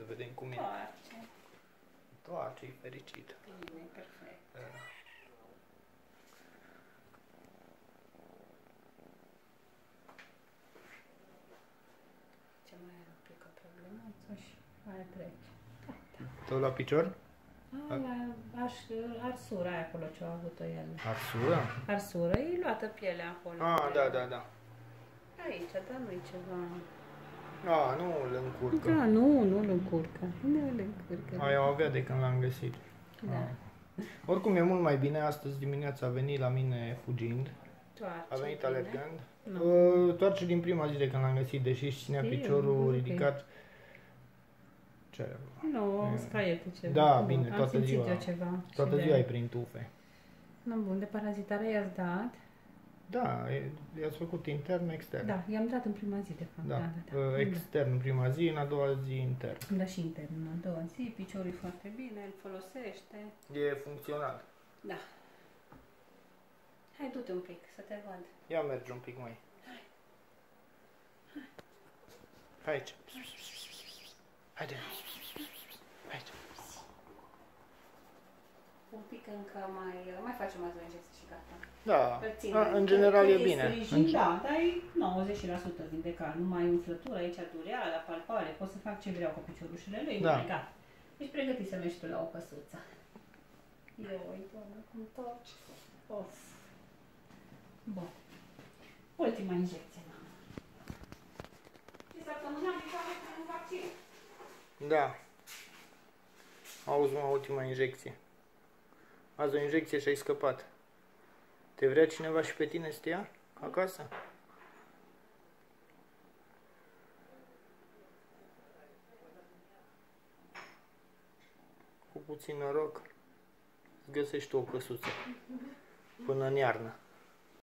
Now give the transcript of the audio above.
să vedem cum e. Toarce. Toarce, e fericită. Bine, perfect. Da. Ce mai are un pic o problemă și mai trece. Tot la picior? Arsura aia acolo ce a avut-o el. Arsura? Arsură, e luată pielea acolo. Ah, da. Aici, dar nu-i ceva... Ah, nu îl încurcă. Da, nu îl încurcă. Nu îl încurcă. Aia o avea de când l-am găsit. Da. Ah. Oricum e mult mai bine, astăzi dimineața a venit la mine fugind. Toarce, A venit bine. alergând. Nu. Toarce din prima zi de când l-am găsit, deși își ținea piciorul ok. ridicat. Ce? Nu, scaiete ceva. Da, Nu, bine, am toată simțit ziua. eu ceva. Toată și ziua e prin tufe. Nu, bun, de parazitare i-ați dat? Da, i-ați făcut intern, extern. Da, i-am dat în prima zi, de fapt. Da. Da. Extern în prima zi, în a doua zi intern. Da, și intern, în a doua zi, piciorul e foarte bine, îl folosește. E funcțional. Da. Hai, du-te un pic, să te văd. Ia merge un pic mai. Aici. Haide. Aici. Un pic încă mai facem azi o injecție și gata. Da, în general e bine. Da, dar e 90% vindecat. Nu mai umflătură, aici durerea, la palpare, pot să fac ce vreau cu piciorușele lui, Da. gata. Deci pregătit să mergi tu la o căsuță. Ioi, doamne, cum torci. Of. Bun. Ultima injecție, mama. Și săptămâna viitoare un vaccin. Da. Auzi, mă, ultima injecție. Azi o injecție și ai scăpat. Te vrea cineva și pe tine să te ia acasă? Cu puțin noroc îți găsești tu o căsuță până în iarnă.